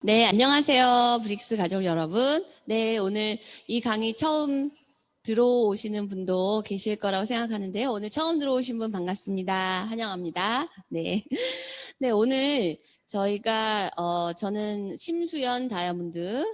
네, 안녕하세요. 브릭스 가족 여러분. 네, 오늘 이 강의 처음 들어오시는 분도 계실 거라고 생각하는데요. 오늘 처음 들어오신 분 반갑습니다. 환영합니다. 네. 네, 오늘 저희가, 저는 심수연 다이아몬드.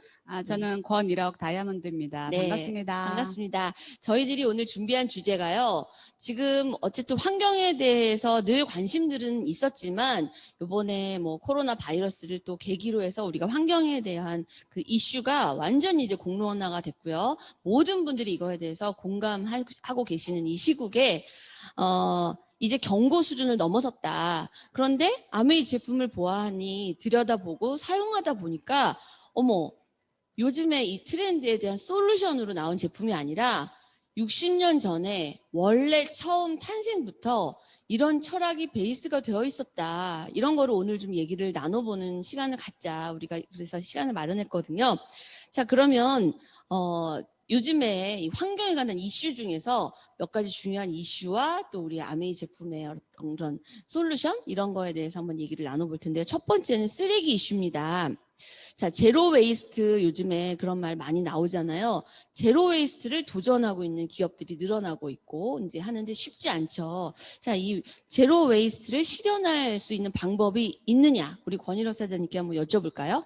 저는 권일억 다이아몬드입니다. 네, 반갑습니다. 반갑습니다. 저희들이 오늘 준비한 주제가요. 지금 어쨌든 환경에 대해서 늘 관심들은 있었지만 이번에 뭐 코로나 바이러스를 또 계기로 해서 우리가 환경에 대한 그 이슈가 완전히 이제 공론화가 됐고요. 모든 분들이 이거에 대해서 공감하고 계시는 이 시국에 이제 경고 수준을 넘어섰다. 그런데 아메이 제품을 보아하니 들여다보고 사용하다 보니까 어머, 요즘에 이 트렌드에 대한 솔루션으로 나온 제품이 아니라 60년 전에 원래 처음 탄생부터 이런 철학이 베이스가 되어 있었다. 이런 거를 오늘 좀 얘기를 나눠보는 시간을 갖자. 우리가 그래서 시간을 마련했거든요. 자, 그러면 요즘에 이 환경에 관한 이슈 중에서 몇 가지 중요한 이슈와 또 우리 아메이 제품의 어떤 그런 솔루션 이런 거에 대해서 한번 얘기를 나눠볼 텐데요. 첫 번째는 쓰레기 이슈입니다. 자, 제로 웨이스트 요즘에 그런 말 많이 나오잖아요. 제로 웨이스트를 도전하고 있는 기업들이 늘어나고 있고 이제 하는데 쉽지 않죠. 자, 이 제로 웨이스트를 실현할 수 있는 방법이 있느냐? 우리 권일억 사장님께 한번 여쭤볼까요?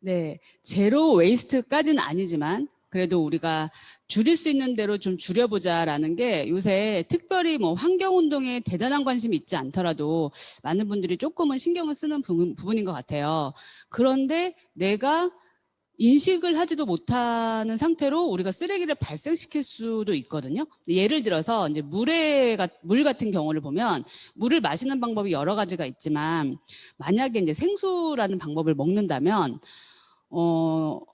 네, 제로 웨이스트까지는 아니지만 그래도 우리가 줄일 수 있는 대로 좀 줄여보자라는 게 요새 특별히 뭐 환경운동에 대단한 관심이 있지 않더라도 많은 분들이 조금은 신경을 쓰는 부분인 것 같아요. 그런데 내가 인식을 하지도 못하는 상태로 우리가 쓰레기를 발생시킬 수도 있거든요. 예를 들어서 이제 물 같은 경우를 보면 물을 마시는 방법이 여러 가지가 있지만 만약에 이제 생수라는 방법을 먹는다면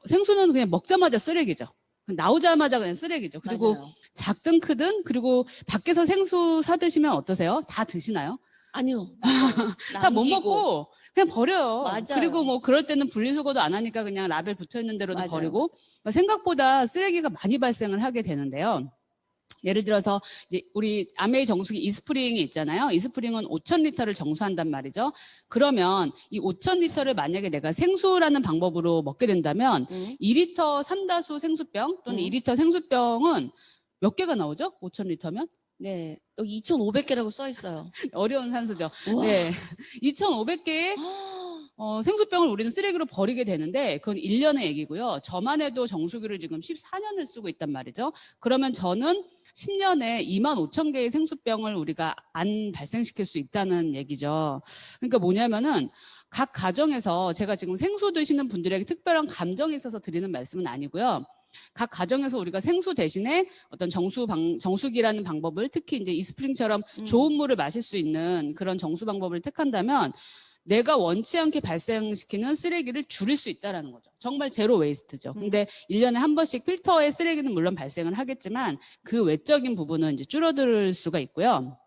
생수는 그냥 먹자마자 쓰레기죠. 나오자마자 그냥 쓰레기죠. 그리고 맞아요. 작든 크든 그리고 밖에서 생수 사 드시면 어떠세요? 다 드시나요? 아니요. 맞아요. 다 못 남기고. 먹고 그냥 버려요. 맞아요. 그리고 뭐 그럴 때는 분리수거도 안 하니까 그냥 라벨 붙어 있는 대로도 맞아요. 버리고 생각보다 쓰레기가 많이 발생을 하게 되는데요. 예를 들어서 이제 우리 아메이 정수기 이스프링이 있잖아요. 이스프링은 5,000리터를 정수한단 말이죠. 그러면 이 5,000리터를 만약에 내가 생수라는 방법으로 먹게 된다면 2리터 삼다수 생수병 또는 2리터 생수병은 몇 개가 나오죠? 5,000리터면? 네, 여기 2,500개라고 써 있어요. 어려운 산수죠. 우와. 네. 2,500개의 생수병을 우리는 쓰레기로 버리게 되는데 그건 1년의 얘기고요. 저만 해도 정수기를 지금 14년을 쓰고 있단 말이죠. 그러면 저는 10년에 25,000개의 생수병을 우리가 안 발생시킬 수 있다는 얘기죠. 그러니까 뭐냐면은 각 가정에서 제가 지금 생수 드시는 분들에게 특별한 감정이 있어서 드리는 말씀은 아니고요. 각 가정에서 우리가 생수 대신에 어떤 정수기라는 방법을 특히 이제 이스프링처럼 좋은 물을 마실 수 있는 그런 정수 방법을 택한다면 내가 원치 않게 발생시키는 쓰레기를 줄일 수 있다는 거죠. 정말 제로 웨이스트죠. 근데 1년에 한 번씩 필터의 쓰레기는 물론 발생을 하겠지만 그 외적인 부분은 이제 줄어들 수가 있고요.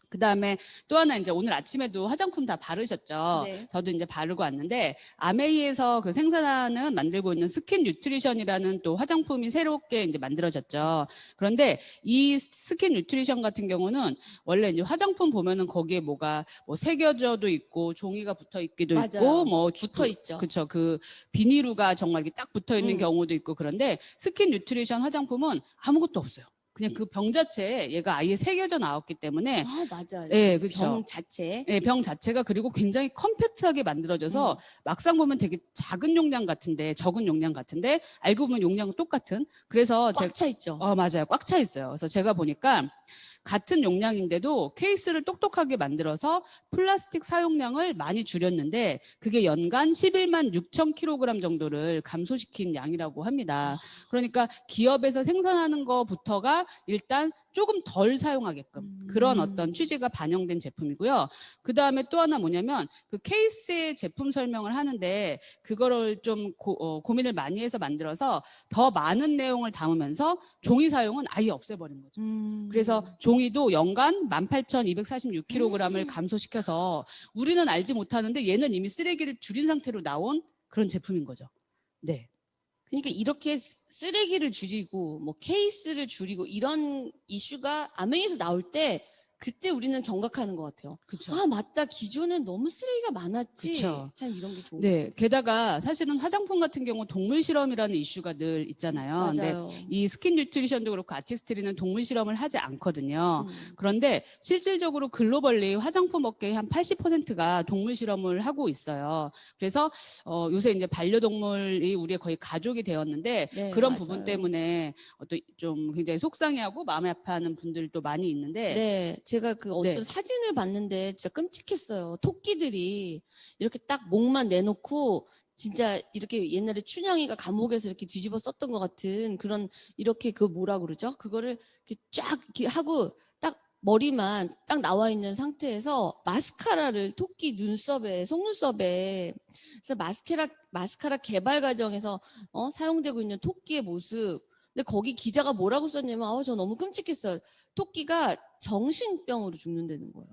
그 다음에 또 하나 이제 오늘 아침에도 화장품 다 바르셨죠. 네. 저도 이제 바르고 왔는데 아메이에서 그 생산하는 만들고 있는 스킨 뉴트리션이라는 또 화장품이 새롭게 이제 만들어졌죠. 그런데 이 스킨 뉴트리션 같은 경우는 원래 이제 화장품 보면은 거기에 뭐가 뭐 새겨져도 있고 종이가 붙어 있기도 맞아요. 있고 뭐 붙어 있죠. 그렇죠. 그 비닐루가 정말 이렇게 딱 붙어 있는 경우도 있고 그런데 스킨 뉴트리션 화장품은 아무것도 없어요. 그냥 그 병 자체에 얘가 아예 새겨져 나왔기 때문에 맞아요. 네, 그렇죠. 병 자체. 네, 병 자체가 그리고 굉장히 컴팩트하게 만들어져서 막상 보면 되게 작은 용량 같은데 적은 용량 같은데 알고 보면 용량은 똑같은 그래서 꽉 차 있죠. 맞아요. 꽉 차 있어요. 그래서 제가 보니까 같은 용량인데도 케이스를 똑똑하게 만들어서 플라스틱 사용량을 많이 줄였는데 그게 연간 11만 6천 킬로그램 정도를 감소시킨 양이라고 합니다. 그러니까 기업에서 생산하는 것부터가 일단 조금 덜 사용하게끔 그런 어떤 취지가 반영된 제품이고요. 그 다음에 또 하나 뭐냐면 그 케이스의 제품 설명을 하는데 그거를 좀 고민을 많이 해서 만들어서 더 많은 내용을 담으면서 종이 사용은 아예 없애버린 거죠. 그래서 종이도 연간 18,246kg을 감소시켜서 우리는 알지 못하는데 얘는 이미 쓰레기를 줄인 상태로 나온 그런 제품인 거죠. 네. 그러니까 이렇게 쓰레기를 줄이고 뭐 케이스를 줄이고 이런 이슈가 아메이에서 나올 때 그때 우리는 경각하는 것 같아요. 그렇죠. 아, 맞다. 기존엔 너무 쓰레기가 많았지. 그쵸. 참 이런 게 좋은 네, 게다가 사실은 화장품 같은 경우 동물 실험이라는 이슈가 늘 있잖아요. 근데 맞아요. 이 스킨 뉴트리션도 그렇고 아티스트리는 동물 실험을 하지 않거든요. 음. 그런데 실질적으로 글로벌리 화장품 업계의 한 80%가 동물 실험을 하고 있어요. 그래서 요새 이제 반려동물이 우리의 거의 가족이 되었는데 네, 그런 맞아요. 부분 때문에 또 좀 굉장히 속상해하고 마음이 아파하는 분들도 많이 있는데 네, 제가 그 어떤 네. 사진을 봤는데 진짜 끔찍했어요. 토끼들이 이렇게 딱 목만 내놓고 진짜 이렇게 옛날에 춘향이가 감옥에서 이렇게 뒤집어 썼던 것 같은 그런 이렇게 그 뭐라 그러죠? 그거를 이렇게 쫙 이렇게 하고 딱 머리만 딱 나와 있는 상태에서 마스카라를 토끼 눈썹에 속눈썹에 그래서 마스카라 개발 과정에서 사용되고 있는 토끼의 모습. 근데 거기 기자가 뭐라고 썼냐면 저 너무 끔찍했어요. 토끼가 정신병으로 죽는다는 거예요.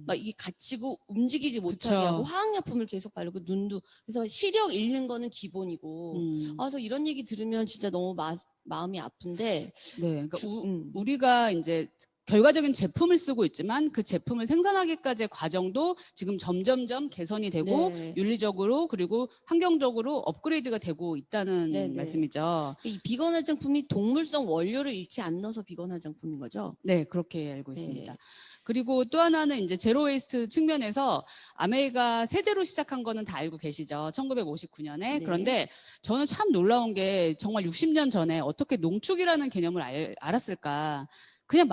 막 이게 갇히고 움직이지 못하게 그쵸. 하고 화학약품을 계속 바르고 눈도 그래서 시력 잃는 거는 기본이고 그래서 이런 얘기 들으면 진짜 너무 마음이 아픈데 네, 그러니까 주- 우리가 이제 결과적인 제품을 쓰고 있지만 그 제품을 생산하기까지의 과정도 지금 점점점 개선이 되고 네. 윤리적으로 그리고 환경적으로 업그레이드가 되고 있다는 네, 네. 말씀이죠. 이 비건 화장품이 동물성 원료를 잃지 않아서 비건 화장품인 거죠? 네, 그렇게 알고 네. 있습니다. 그리고 또 하나는 이제 제로 웨이스트 측면에서 아메이가 세제로 시작한 거는 다 알고 계시죠. 1959년에. 네. 그런데 저는 참 놀라운 게 정말 60년 전에 어떻게 농축이라는 개념을 알았을까. 그냥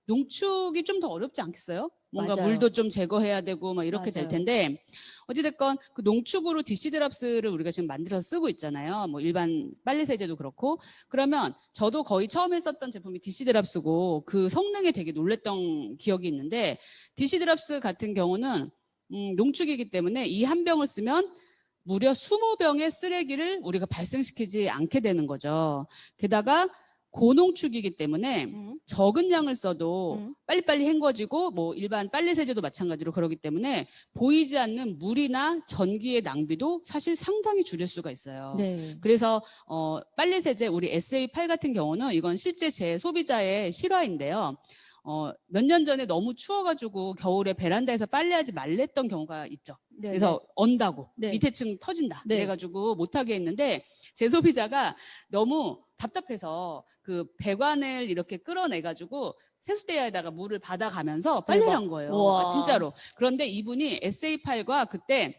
농축이 좀 더 어렵지 않겠어요? 뭔가 맞아요. 물도 좀 제거해야 되고 막 이렇게 될 맞아요. 텐데 어찌됐건 그 농축으로 디시드랍스를 우리가 지금 만들어서 쓰고 있잖아요. 뭐 일반 빨래 세제도 그렇고 그러면 저도 거의 처음에 썼던 제품이 디시드랍스고 그 성능에 되게 놀랬던 기억이 있는데 디시드랍스 같은 경우는 농축이기 때문에 이 한 병을 쓰면 무려 20병의 쓰레기를 우리가 발생시키지 않게 되는 거죠. 게다가 고농축이기 때문에 적은 양을 써도 빨리빨리 헹궈지고 뭐 일반 빨래 세제도 마찬가지로 그러기 때문에 보이지 않는 물이나 전기의 낭비도 사실 상당히 줄일 수가 있어요. 네. 그래서 빨래 세제 우리 SA8 같은 경우는 이건 실제 제 소비자의 실화인데요. 몇 년 전에 너무 추워가지고 겨울에 베란다에서 빨래하지 말랬던 경우가 있죠. 네, 그래서 언다고 네. 밑에 층 터진다 네. 이래가지고 못하게 했는데 제 소비자가 너무 답답해서 그 배관을 이렇게 끌어내가지고 세수대야에다가 물을 받아가면서 빨래를 대박. 한 거예요. 우와. 그러니까 진짜로. 그런데 이분이 SA8과 그때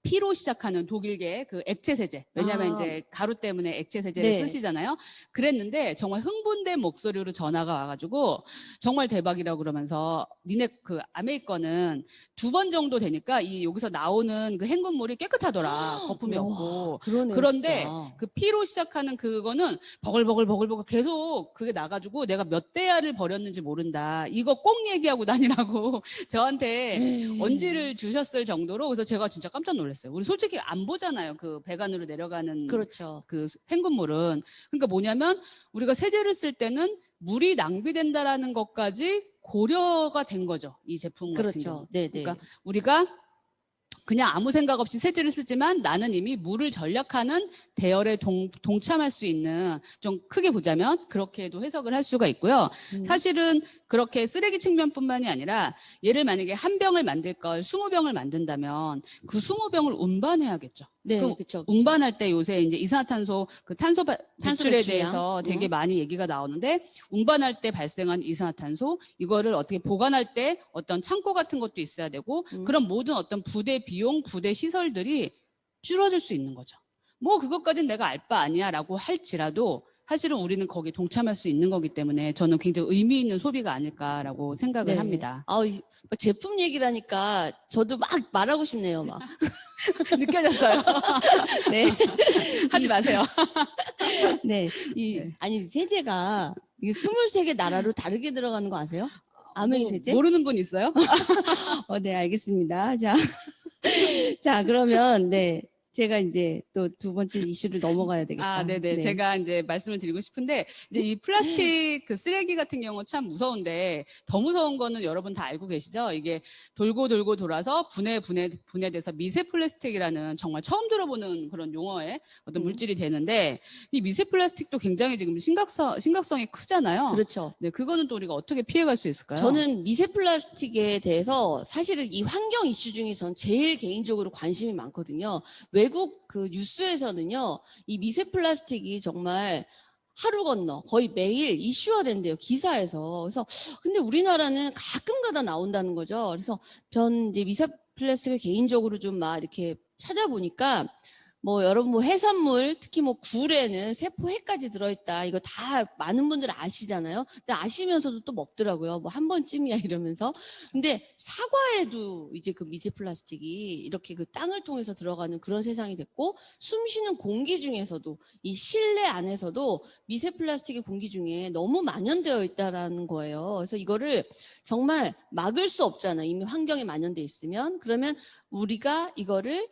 P로 시작하는 독일계 그 액체 세제. 왜냐하면 이제 가루 때문에 액체 세제를 네. 쓰시잖아요. 그랬는데 정말 흥분된 목소리로 전화가 와가지고 정말 대박이라고 그러면서 니네 그 아메이 거는 2번 정도 되니까 이 여기서 나오는 그 헹군물이 깨끗하더라. 거품이 우와, 없고. 그러네요, 그런데 진짜. 그 P로 시작하는 그거는 버글버글 계속 그게 나가지고 내가 몇 대야를 버렸는지 모른다. 이거 꼭 얘기하고 다니라고 저한테 언지를 주셨을 정도로 그래서 제가 진짜 깜짝 놀랐어요. 우리 솔직히 안 보잖아요. 그 배관으로 내려가는 그렇죠. 그 헹군물은. 그러니까 뭐냐면 우리가 세제를 쓸 때는 물이 낭비된다라는 것까지 고려가 된 거죠. 이 제품 같은 그렇죠. 경우. 네, 네. 그러니까 우리가 그냥 아무 생각 없이 세제를 쓰지만 나는 이미 물을 절약하는 대열에 동참할 수 있는 좀 크게 보자면 그렇게도 해석을 할 수가 있고요. 사실은 그렇게 쓰레기 측면뿐만이 아니라 얘를 만약에 한 병을 만들 걸 20병을 만든다면 그 20병을 운반해야겠죠. 네, 그 그렇죠. 운반할 때 요새 이제 이산화탄소 그 탄소 배출에 배출량. 대해서 되게 많이 얘기가 나오는데 운반할 때 발생한 이산화탄소 이거를 어떻게 보관할 때 어떤 창고 같은 것도 있어야 되고 그런 모든 어떤 부대 비용, 부대 시설들이 줄어들 수 있는 거죠. 뭐 그것까지는 내가 알 바 아니야라고 할지라도 사실은 우리는 거기에 동참할 수 있는 거기 때문에 저는 굉장히 의미 있는 소비가 아닐까라고 생각을 네. 합니다. 제품 얘기를 하니까 저도 막 말하고 싶네요, 막. 느껴졌어요. 네. 하지 마세요. 네. 아니, 세제가 이게 23개 나라로 다르게 들어가는 거 아세요? 아메이 세제? 모르는 분 있어요? 네, 알겠습니다. 자, 그러면, 네. 제가 이제 또 두 번째 이슈를 넘어가야 되겠다. 아, 네네. 네. 제가 이제 말씀을 드리고 싶은데, 이제 이 플라스틱 그 쓰레기 같은 경우 참 무서운데, 더 무서운 거는 여러분 다 알고 계시죠? 이게 돌고 돌고 돌아서 분해돼서 미세 플라스틱이라는 정말 처음 들어보는 그런 용어의 어떤 물질이 되는데, 이 미세 플라스틱도 굉장히 지금 심각성이 크잖아요. 그렇죠. 네, 그거는 또 우리가 어떻게 피해갈 수 있을까요? 저는 미세 플라스틱에 대해서 사실은 이 환경 이슈 중에 전 제일 개인적으로 관심이 많거든요. 외국 그 뉴스에서는요, 이 미세 플라스틱이 정말 하루 건너 거의 매일 이슈화 된대요, 기사에서. 그래서 근데 우리나라는 가끔 가다 나온다는 거죠. 그래서 전 이제 미세 플라스틱을 개인적으로 좀 막 이렇게 찾아보니까 뭐 여러분 뭐 해산물 특히 뭐 굴에는 세포해까지 들어있다. 이거 다 많은 분들 아시잖아요. 근데 아시면서도 또 먹더라고요. 뭐 한 번쯤이야 이러면서. 근데 사과에도 이제 그 미세 플라스틱이 이렇게 그 땅을 통해서 들어가는 그런 세상이 됐고, 숨쉬는 공기 중에서도 이 실내 안에서도 미세 플라스틱이 공기 중에 너무 만연되어 있다라는 거예요. 그래서 이거를 정말 막을 수 없잖아요. 이미 환경에 만연돼 있으면. 그러면 우리가 이거를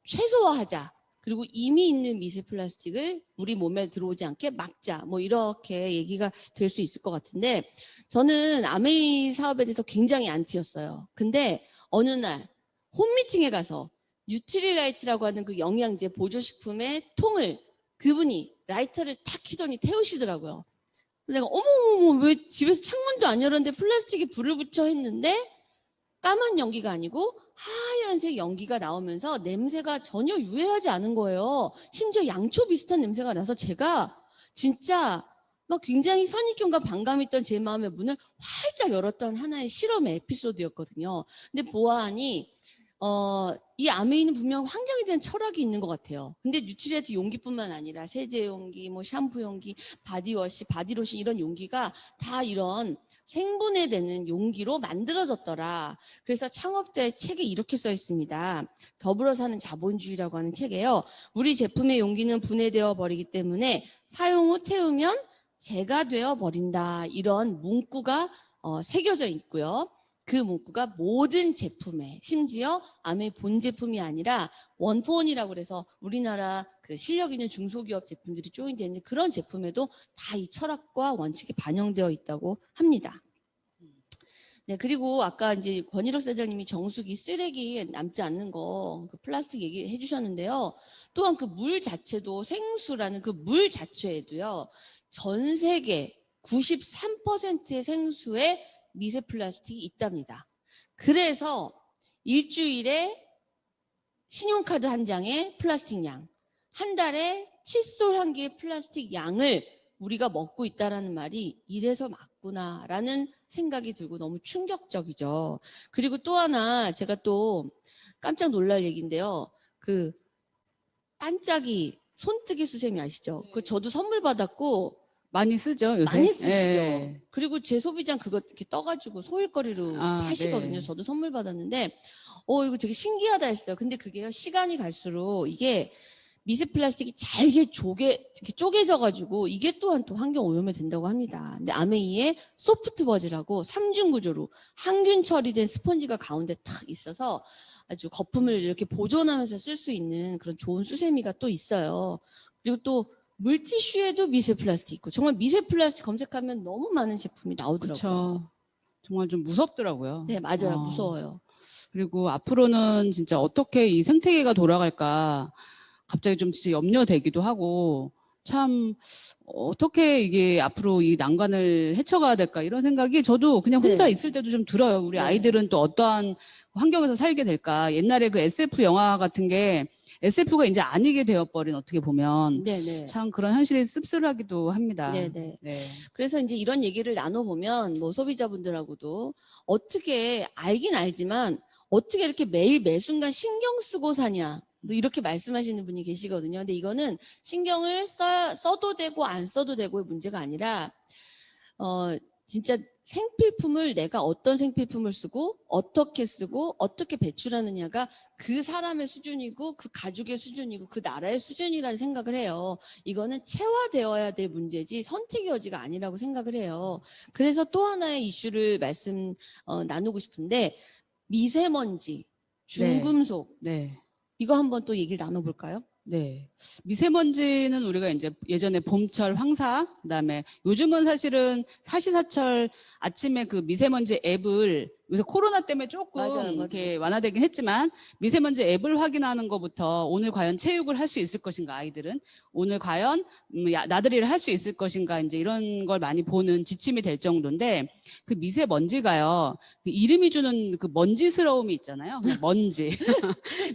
최소화하자. 그리고 이미 있는 미세 플라스틱을 우리 몸에 들어오지 않게 막자. 뭐 이렇게 얘기가 될 수 있을 것 같은데, 저는 아메이 사업에 대해서 굉장히 안티였어요. 근데 어느 날 홈미팅에 가서 뉴트리라이트라고 하는 그 영양제 보조식품의 통을 그분이 라이터를 탁 켜더니 태우시더라고요. 내가 어머머머 왜 집에서 창문도 안 열었는데 플라스틱에 불을 붙여 했는데, 까만 연기가 아니고 하얀색 연기가 나오면서 냄새가 전혀 유해하지 않은 거예요. 심지어 양초 비슷한 냄새가 나서 제가 진짜 막 굉장히 선입견과 반감이 있던 제 마음의 문을 활짝 열었던 하나의 실험의 에피소드였거든요. 근데 보아하니 이 아메이는 분명 환경에 대한 철학이 있는 것 같아요. 근데 뉴트리라이트 용기뿐만 아니라 세제 용기, 뭐 샴푸 용기, 바디워시, 바디로션 이런 용기가 다 이런 생분해되는 용기로 만들어졌더라. 그래서 창업자의 책에 이렇게 써 있습니다. 더불어 사는 자본주의라고 하는 책에요. 우리 제품의 용기는 분해되어 버리기 때문에 사용 후 태우면 재가 되어 버린다. 이런 문구가 새겨져 있고요. 그 문구가 모든 제품에, 심지어 아메이 본 제품이 아니라 원포원이라고 그래서 우리나라 그 실력 있는 중소기업 제품들이 조인되어 있는 그런 제품에도 다 이 철학과 원칙이 반영되어 있다고 합니다. 네, 그리고 아까 이제 권일옥 사장님이 정수기 쓰레기 남지 않는 거, 그 플라스틱 얘기해 주셨는데요. 또한 그 물 자체도 생수라는 그 물 자체에도요, 전 세계 93%의 생수에 미세 플라스틱이 있답니다. 그래서 일주일에 신용카드 한 장에 플라스틱 양, 한 달에 칫솔 한 개의 플라스틱 양을 우리가 먹고 있다라는 말이 이래서 맞구나라는 생각이 들고 너무 충격적이죠. 그리고 또 하나 제가 또 깜짝 놀랄 얘기인데요. 그 반짝이 손뜨개 수세미 아시죠? 그 저도 선물 받았고 많이 쓰죠, 요새? 많이 쓰시죠. 예. 그리고 제 소비장 그거 이렇게 떠가지고 소일거리로 아, 파시거든요. 네. 저도 선물 받았는데, 이거 되게 신기하다 했어요. 근데 그게요, 시간이 갈수록 이게 미세 플라스틱이 잘게 이렇게 쪼개져가지고 이게 또한 또 환경 오염이 된다고 합니다. 근데 아메이의 소프트 버즈라고 3중 구조로 항균 처리된 스펀지가 가운데 탁 있어서 아주 거품을 이렇게 보존하면서 쓸 수 있는 그런 좋은 수세미가 또 있어요. 그리고 또 물티슈에도 미세 플라스틱 있고, 정말 미세 플라스틱 검색하면 너무 많은 제품이 나오더라고요. 그렇죠. 정말 좀 무섭더라고요. 네, 맞아요. 무서워요. 그리고 앞으로는 진짜 어떻게 이 생태계가 돌아갈까 갑자기 좀 진짜 염려되기도 하고, 참 어떻게 이게 앞으로 이 난관을 헤쳐가야 될까 이런 생각이 저도 그냥 혼자 네. 있을 때도 좀 들어요. 우리 네. 아이들은 또 어떠한 환경에서 살게 될까. 옛날에 그 SF 영화 같은 게 SF가 이제 아니게 되어버린, 어떻게 보면 네네. 참 그런 현실이 씁쓸하기도 합니다. 네네. 네. 그래서 이제 이런 얘기를 나눠보면 뭐 소비자분들하고도 어떻게 알긴 알지만 어떻게 이렇게 매일 매순간 신경 쓰고 사냐. 또 이렇게 말씀하시는 분이 계시거든요. 근데 이거는 신경을 써도 되고 안 써도 되고의 문제가 아니라, 진짜 생필품을 내가 어떤 생필품을 쓰고 어떻게 배출하느냐가 그 사람의 수준이고 그 가족의 수준이고 그 나라의 수준이라는 생각을 해요. 이거는 체화되어야 될 문제지 선택의 여지가 아니라고 생각을 해요. 그래서 또 하나의 이슈를 나누고 싶은데, 미세먼지, 중금속, 네. 이거 한번 또 얘기를 나눠볼까요? 네. 미세먼지는 우리가 이제 예전에 봄철 황사, 그다음에 요즘은 사실은 사시사철 아침에 그 미세먼지 앱을 요새 코로나 때문에 조금 맞아요. 이렇게 완화되긴 했지만 미세먼지 앱을 확인하는 것부터 오늘 과연 체육을 할 수 있을 것인가 아이들은 오늘 과연 나들이를 할 수 있을 것인가 이제 이런 걸 많이 보는 지침이 될 정도인데 그 미세먼지가요 그 이름이 주는 그 먼지스러움이 있잖아요. 그냥 먼지,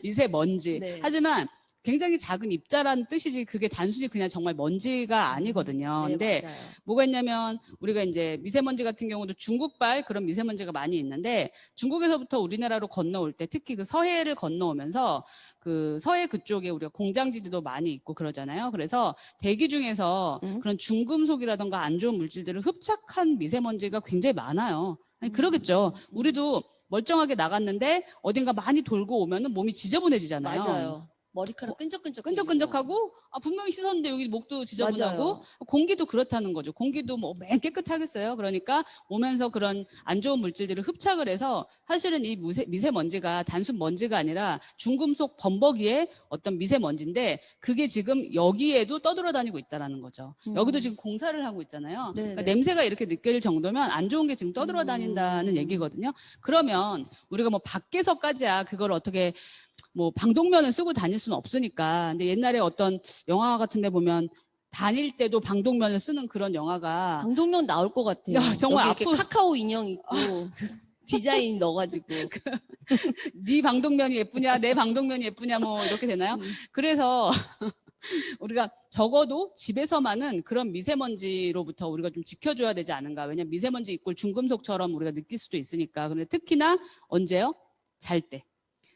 미세먼지. 네. 하지만 굉장히 작은 입자라는 뜻이지 그게 단순히 그냥 정말 먼지가 아니거든요. 네, 근데 맞아요. 뭐가 있냐면 우리가 이제 미세먼지 같은 경우도 중국발 그런 미세먼지가 많이 있는데 중국에서부터 우리나라로 건너올 때 특히 그 서해를 건너오면서 그 서해 그쪽에 우리가 공장지대도 많이 있고 그러잖아요. 그래서 대기 중에서 그런 중금속이라던가 안 좋은 물질들을 흡착한 미세먼지가 굉장히 많아요. 아니, 그러겠죠. 우리도 멀쩡하게 나갔는데 어딘가 많이 돌고 오면은 몸이 지저분해지잖아요. 맞아요. 머리카락 끈적끈적. 끈적끈적하고 분명히 씻었는데 여기 목도 지저분하고 맞아요. 공기도 그렇다는 거죠. 공기도 뭐 맨 깨끗하겠어요. 그러니까 오면서 그런 안 좋은 물질들을 흡착을 해서 사실은 이 미세먼지가 단순 먼지가 아니라 중금속 범벅이의 어떤 미세먼지인데 그게 지금 여기에도 떠돌아다니고 있다라는 거죠. 여기도 지금 공사를 하고 있잖아요. 그러니까 냄새가 이렇게 느껴질 정도면 안 좋은 게 지금 떠돌아다닌다는 얘기거든요. 그러면 우리가 뭐 밖에서까지야 그걸 어떻게 뭐 방독면을 쓰고 다닐 수는 없으니까. 근데 옛날에 어떤 영화 같은 데 보면 다닐 때도 방독면을 쓰는 그런 영화가 방독면 나올 것 같아요. 야, 정말 여기 이렇게 카카오 인형 있고 디자인 넣어가지고 네 방독면이 예쁘냐 내 방독면이 예쁘냐 뭐 이렇게 되나요? 그래서 우리가 적어도 집에서만은 그런 미세먼지로부터 우리가 좀 지켜줘야 되지 않은가. 왜냐면 미세먼지 이꼴 중금속처럼 우리가 느낄 수도 있으니까. 근데 특히나 언제요? 잘 때.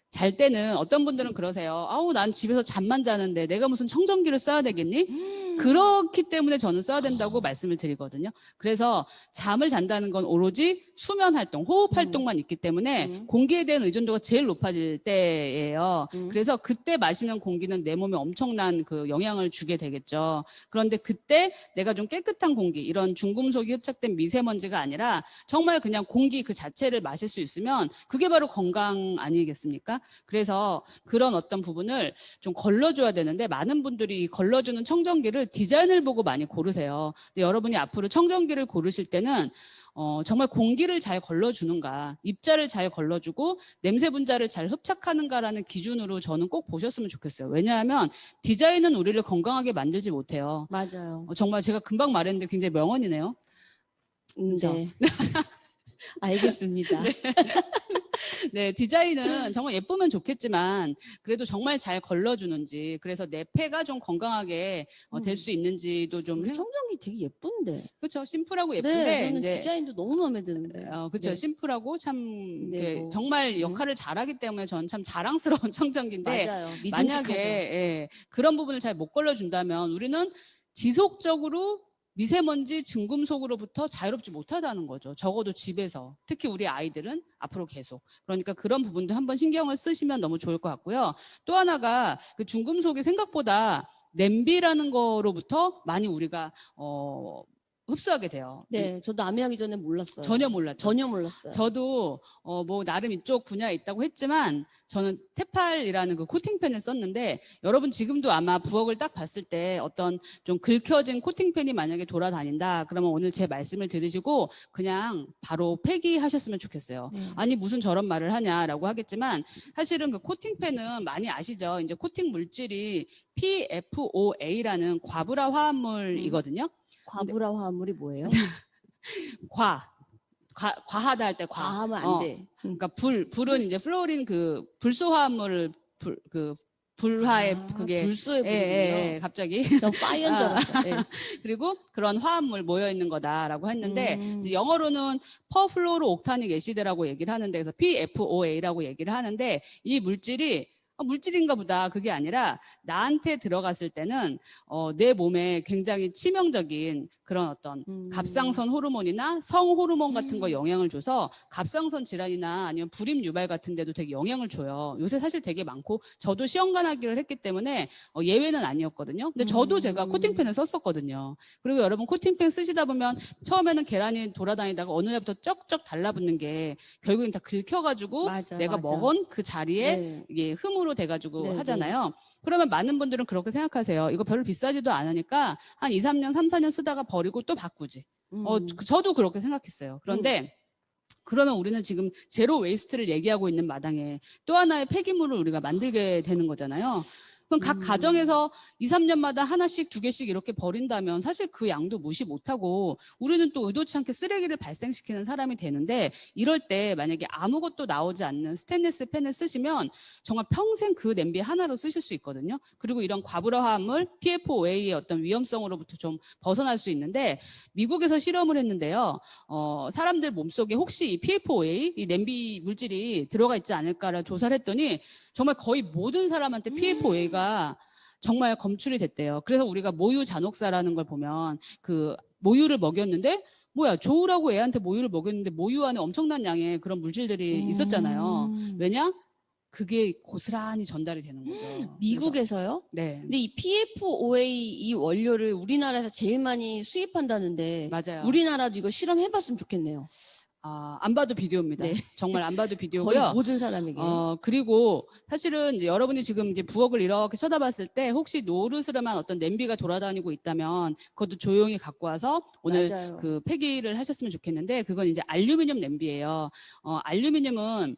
잘 때는 어떤 분들은 그러세요. 아우 난 집에서 잠만 자는데 내가 무슨 청정기를 써야 되겠니? 그렇기 때문에 저는 써야 된다고 말씀을 드리거든요. 그래서 잠을 잔다는 건 오로지 수면 활동, 호흡 활동만 있기 때문에 공기에 대한 의존도가 제일 높아질 때예요. 그래서 그때 마시는 공기는 내 몸에 엄청난 그 영향을 주게 되겠죠. 그런데 그때 내가 좀 깨끗한 공기, 이런 중금속이 흡착된 미세먼지가 아니라 정말 그냥 공기 그 자체를 마실 수 있으면 그게 바로 건강 아니겠습니까? 그래서 그런 어떤 부분을 좀 걸러줘야 되는데 많은 분들이 걸러주는 청정기를 디자인을 보고 많이 고르세요. 근데 여러분이 앞으로 청정기를 고르실 때는 정말 공기를 잘 걸러주는가, 입자를 잘 걸러주고 냄새 분자를 잘 흡착하는가라는 기준으로 저는 꼭 보셨으면 좋겠어요. 왜냐하면 디자인은 우리를 건강하게 만들지 못해요. 맞아요. 정말 제가 금방 말했는데 굉장히 명언이네요. 그렇죠? 네. 알겠습니다. 네, 디자인은 정말 예쁘면 좋겠지만 그래도 정말 잘 걸러주는지 그래서 내 폐가 좀 건강하게 될 수 있는지도 좀 우리 청정기 되게 예쁜데. 그렇죠. 심플하고 예쁜데 네, 저는 이제 디자인도 너무 마음에 드는데. 그렇죠. 네. 심플하고 참 네, 이렇게 뭐. 정말 역할을 잘하기 때문에 저는 참 자랑스러운 청정기인데 맞아요. 만약에 믿음직하죠. 그런 부분을 잘 못 걸러준다면 우리는 지속적으로 미세먼지 증금속으로부터 자유롭지 못하다는 거죠. 적어도 집에서. 특히 우리 아이들은 앞으로 계속. 그러니까 그런 부분도 한번 신경을 쓰시면 너무 좋을 것 같고요. 또 하나가 그 중금속이 생각보다 냄비라는 거로부터 많이 우리가 흡수하게 돼요. 네, 저도 암이하기 전에 몰랐어요. 전혀 몰랐죠. 전혀 몰랐어요. 저도 뭐 나름 이쪽 분야에 있다고 했지만 저는 테팔이라는 그 코팅펜을 썼는데 여러분 지금도 아마 부엌을 딱 봤을 때 어떤 좀 긁혀진 코팅펜이 만약에 돌아다닌다 그러면 오늘 제 말씀을 들으시고 그냥 바로 폐기하셨으면 좋겠어요. 네. 아니 무슨 저런 말을 하냐라고 하겠지만 사실은 그 코팅펜은 많이 아시죠? 이제 코팅 물질이 PFOA라는 과부라 화합물이거든요. 과부라 화합물이 뭐예요? 과하다 할 때 과하면 안 돼. 그러니까 불은 이제 플로린 그 불소 화합물을 불화의 그게 불소의 불이군요. 갑자기 전 파이어인 줄 알았어요. 네. 그리고 그런 화합물 모여 있는 거다라고 했는데 이제 영어로는 퍼플로로 옥타닉 애시드라고 얘기를 하는데 그래서 PFOA라고 얘기를 하는데 이 물질이 물질인가 보다 그게 아니라 나한테 들어갔을 때는 내 몸에 굉장히 치명적인 그런 어떤 갑상선 호르몬이나 성 호르몬 같은 거 영향을 줘서 갑상선 질환이나 아니면 불임 유발 같은 데도 되게 영향을 줘요. 요새 사실 되게 많고 저도 시험관하기를 했기 때문에 예외는 아니었거든요. 근데 저도 제가 코팅펜을 썼었거든요. 그리고 여러분 코팅펜 쓰시다 보면 처음에는 계란이 돌아다니다가 어느 날부터 쩍쩍 달라붙는 게 결국엔 다 긁혀가지고 내가 먹은 그 자리에 이게 흠으로 팬으로 돼가지고 네, 하잖아요. 그러면 많은 분들은 그렇게 생각하세요. 이거 별로 비싸지도 않으니까 한 2, 3년, 3, 4년 쓰다가 버리고 또 바꾸지. 저도 그렇게 생각했어요. 그런데 그러면 우리는 지금 제로 웨이스트를 얘기하고 있는 마당에 또 하나의 폐기물을 우리가 만들게 되는 거잖아요. 그럼 각 가정에서 2, 3년마다 하나씩 2개씩 이렇게 버린다면 사실 그 양도 무시 못하고 우리는 또 의도치 않게 쓰레기를 발생시키는 사람이 되는데, 이럴 때 만약에 아무것도 나오지 않는 스테인리스 팬을 쓰시면 정말 평생 그 냄비 하나로 쓰실 수 있거든요. 그리고 이런 과부하화물 PFOA의 어떤 위험성으로부터 좀 벗어날 수 있는데, 미국에서 실험을 했는데요. 사람들 몸속에 혹시 이 PFOA, 이 냄비 물질이 들어가 있지 않을까를 조사를 했더니 정말 거의 모든 사람한테 PFOA가 정말 검출이 됐대요. 그래서 우리가 모유 잔혹사라는 걸 보면 그 모유를 먹였는데 뭐야, 좋으라고 애한테 모유를 먹였는데 모유 안에 엄청난 양의 그런 물질들이 있었잖아요. 왜냐? 그게 고스란히 전달이 되는 거죠. 미국에서요? 네. 근데 이 PFOA 이 원료를 우리나라에서 제일 많이 수입한다는데 맞아요. 우리나라도 이거 실험해봤으면 좋겠네요. 안 봐도 비디오입니다. 네. 정말 안 봐도 거의 비디오고요. 모든 사람에게. 그리고 사실은 이제 여러분이 지금 이제 부엌을 이렇게 쳐다봤을 때 혹시 노르스름한 어떤 냄비가 돌아다니고 있다면 그것도 조용히 갖고 와서 오늘 맞아요. 그 폐기를 하셨으면 좋겠는데, 그건 이제 알루미늄 냄비예요. 알루미늄은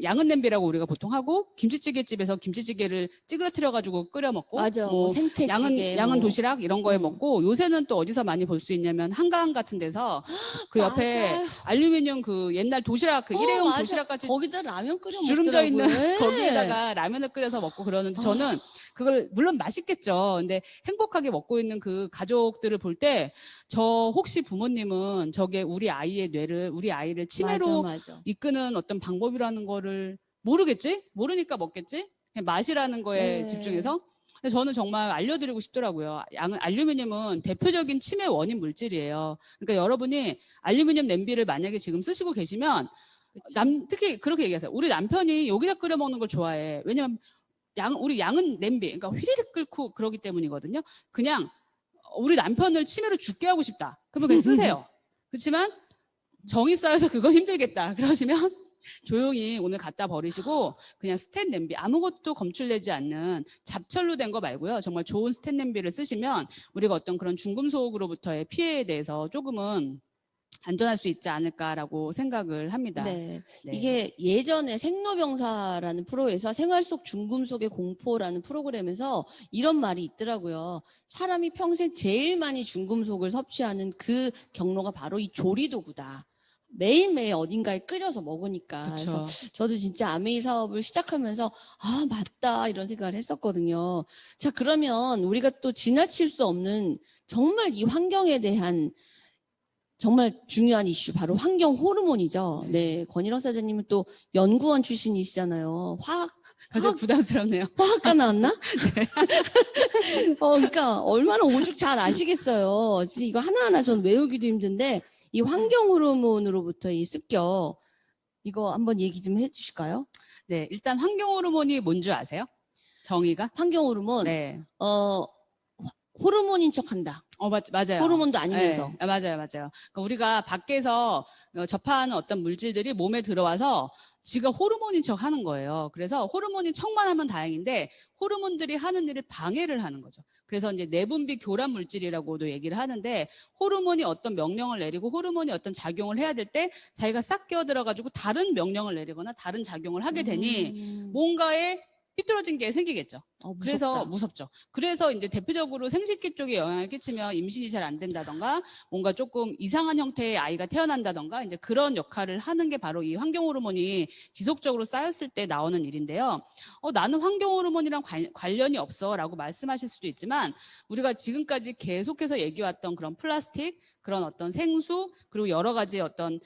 양은 냄비라고 우리가 보통 하고, 김치찌개 집에서 김치찌개를 찌그러뜨려 가지고 끓여 먹고, 맞아. 뭐 생태찌개, 양은 뭐. 도시락 이런 거에 먹고, 요새는 또 어디서 많이 볼 수 있냐면 한강 같은 데서 그 옆에 맞아요. 알루미늄 그 옛날 도시락, 그 일회용 맞아. 도시락 같이 거기다 라면 끓여 주름져 있는 먹더라고요. 예. 거기에다가 라면을 끓여서 먹고 그러는데, 저는 그걸 물론 맛있겠죠. 근데 행복하게 먹고 있는 그 가족들을 볼 때 저 혹시 부모님은 저게 우리 아이를 치매로 맞아. 이끄는 어떤 방법이라는 거를 모르겠지? 모르니까 먹겠지? 그냥 맛이라는 거에 네. 집중해서. 근데 저는 정말 알려드리고 싶더라고요. 알루미늄은 대표적인 치매 원인 물질이에요. 그러니까 여러분이 알루미늄 냄비를 만약에 지금 쓰시고 계시면, 특히 그렇게 얘기하세요. 우리 남편이 여기다 끓여 먹는 걸 좋아해. 왜냐면 우리 양은 냄비, 그러니까 휘리릭 끓고 그러기 때문이거든요. 그냥 우리 남편을 치매로 죽게 하고 싶다. 그러면 그냥 쓰세요. 그렇지만 정이 쌓여서 그건 힘들겠다. 그러시면 조용히 오늘 갖다 버리시고 그냥 스텐 냄비, 아무것도 검출되지 않는 잡철로 된 거 말고요. 정말 좋은 스텐 냄비를 쓰시면 우리가 어떤 그런 중금속으로부터의 피해에 대해서 조금은 안전할 수 있지 않을까라고 생각을 합니다. 네. 네. 이게 예전에 생로병사라는 프로에서 생활 속 중금속의 공포라는 프로그램에서 이런 말이 있더라고요. 사람이 평생 제일 많이 중금속을 섭취하는 그 경로가 바로 이 조리도구다. 매일매일 어딘가에 끓여서 먹으니까. 그래서 저도 진짜 아메이 사업을 시작하면서 맞다 이런 생각을 했었거든요. 자, 그러면 우리가 또 지나칠 수 없는 정말 이 환경에 대한 정말 중요한 이슈, 바로 환경 호르몬이죠. 네, 권일영 사장님은 또 연구원 출신이시잖아요. 가장 부담스럽네요. 화학과 나왔나? 네. 그러니까 얼마나 오죽 잘 아시겠어요. 진짜 이거 하나하나 전 외우기도 힘든데, 이 환경 호르몬으로부터 이 습격, 이거 한번 얘기 좀 해주실까요? 네, 일단 환경 호르몬이 뭔지 아세요? 정의가? 환경 호르몬, 네. 호르몬인 척한다. 맞아요. 호르몬도 아니면서. 네, 맞아요. 그러니까 우리가 밖에서 접하는 어떤 물질들이 몸에 들어와서 지가 호르몬인 척 하는 거예요. 그래서 호르몬인 척만 하면 다행인데 호르몬들이 하는 일을 방해를 하는 거죠. 그래서 이제 내분비 교란 물질이라고도 얘기를 하는데, 호르몬이 어떤 명령을 내리고 호르몬이 어떤 작용을 해야 될 때 자기가 싹 끼어들어가지고 다른 명령을 내리거나 다른 작용을 하게 되니 뭔가에 삐뚤어진 게 생기겠죠. 그래서 무섭죠. 그래서 이제 대표적으로 생식기 쪽에 영향을 끼치면 임신이 잘 안 된다던가 뭔가 조금 이상한 형태의 아이가 태어난다던가 이제 그런 역할을 하는 게 바로 이 환경 호르몬이 지속적으로 쌓였을 때 나오는 일인데요. 나는 환경 호르몬이랑 관련이 없어라고 말씀하실 수도 있지만, 우리가 지금까지 계속해서 얘기해왔던 그런 플라스틱, 그런 어떤 생수, 그리고 여러 가지 어떤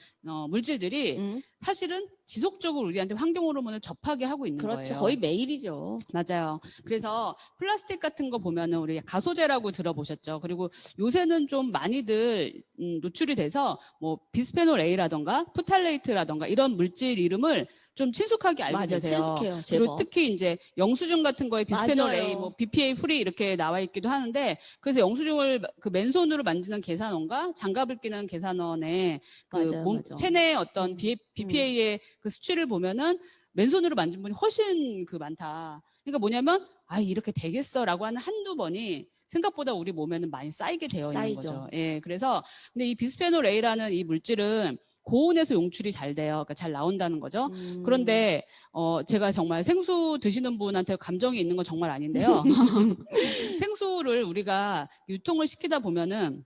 물질들이 사실은 지속적으로 우리한테 환경 호르몬을 접하게 하고 있는 거예요. 그렇죠. 거의 매일이죠. 맞아요. 그래서 플라스틱 같은 거 보면은 우리 가소제라고 들어보셨죠. 그리고 요새는 좀 많이들 노출이 돼서 뭐 비스페놀 A라던가 프탈레이트라던가 이런 물질 이름을 좀 친숙하게 알고 계세요. 친숙해요. 그리고 제법. 특히 이제 영수증 같은 거에 비스페놀 맞아요. A, 뭐 BPA 프리 이렇게 나와 있기도 하는데, 그래서 영수증을 그 맨손으로 만지는 계산원과 장갑을 끼는 계산원의 그 맞아요. 체내의 어떤 BPA의 그 수치를 보면은 맨손으로 만진 분이 훨씬 많다. 그러니까 뭐냐면 이렇게 되겠어라고 하는 한두 번이 생각보다 우리 몸에는 많이 쌓이게 되어 있는 쌓이죠. 거죠. 예, 그래서 근데 이 비스페놀 A라는 이 물질은 고온에서 용출이 잘 돼요. 그러니까 잘 나온다는 거죠. 그런데 제가 정말 생수 드시는 분한테 감정이 있는 건 정말 아닌데요. 생수를 우리가 유통을 시키다 보면은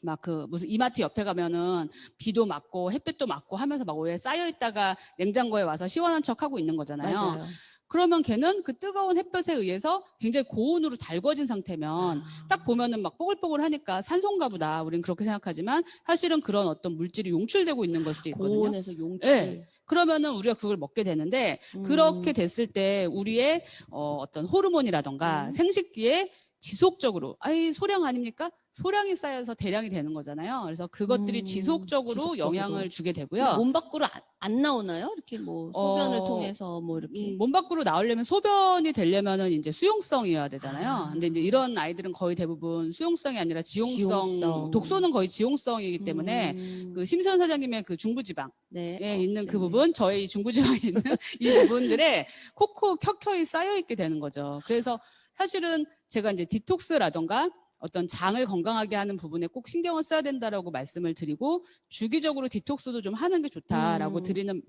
막 무슨 이마트 옆에 가면은 비도 맞고 햇빛도 맞고 하면서 막 오래 쌓여 있다가 냉장고에 와서 시원한 척 하고 있는 거잖아요. 맞아요. 그러면 걔는 그 뜨거운 햇볕에 의해서 굉장히 고온으로 달궈진 상태면 딱 보면은 막 뽀글뽀글하니까 산소인가 보다. 우린 그렇게 생각하지만 사실은 그런 어떤 물질이 용출되고 있는 걸 수도 있거든요. 고온에서 용출. 네. 그러면은 우리가 그걸 먹게 되는데 그렇게 됐을 때 우리의 어떤 호르몬이라던가 생식기에 지속적으로 소량 아닙니까? 소량이 쌓여서 대량이 되는 거잖아요. 그래서 그것들이 지속적으로 영향을 주게 되고요. 몸 밖으로 안 나오나요? 이렇게 뭐 소변을 통해서 뭐 이렇게. 몸 밖으로 나오려면 소변이 되려면은 이제 수용성이어야 되잖아요. 근데 이제 이런 아이들은 거의 대부분 수용성이 아니라 지용성. 독소는 거의 지용성이기 때문에 그 심수연 사장님의 그 중부지방에 있는 그 부분, 저희 중부지방에 있는 이 부분들에 콕콕 켜켜이 쌓여 있게 되는 거죠. 그래서 사실은 제가 이제 디톡스라던가 어떤 장을 건강하게 하는 부분에 꼭 신경을 써야 된다라고 말씀을 드리고 주기적으로 디톡스도 좀 하는 게 좋다라고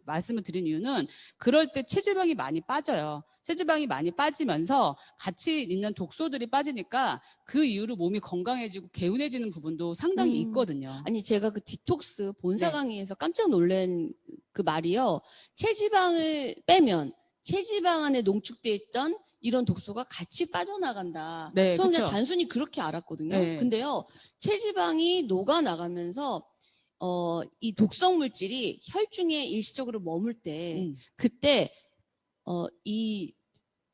말씀을 드린 이유는 그럴 때 체지방이 많이 빠져요. 체지방이 많이 빠지면서 같이 있는 독소들이 빠지니까 그 이후로 몸이 건강해지고 개운해지는 부분도 상당히 있거든요. 아니 제가 그 디톡스 본사 강의에서 깜짝 놀란 그 말이요. 체지방을 빼면 체지방 안에 농축돼 있던 이런 독소가 같이 빠져나간다. 네, 저는 그쵸. 그냥 단순히 그렇게 알았거든요. 네. 근데요, 체지방이 녹아나가면서 이 독성 물질이 혈중에 일시적으로 머물 때 그때 이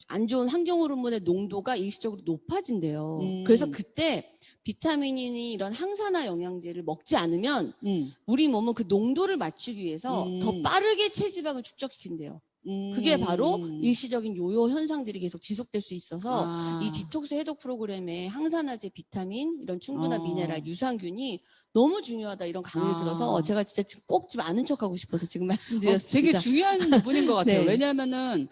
안 좋은 환경 호르몬의 농도가 일시적으로 높아진대요. 그래서 그때 비타민이니 이런 항산화 영양제를 먹지 않으면 우리 몸은 그 농도를 맞추기 위해서 더 빠르게 체지방을 축적시킨대요. 그게 바로 일시적인 요요 현상들이 계속 지속될 수 있어서 이 디톡스 해독 프로그램에 항산화제, 비타민, 이런 충분한 미네랄, 유산균이 너무 중요하다 이런 강의를 들어서 제가 진짜 꼭 좀 아는 척하고 싶어서 지금 말씀드렸습니다. 되게 중요한 부분인 것 같아요. 네. 왜냐하면은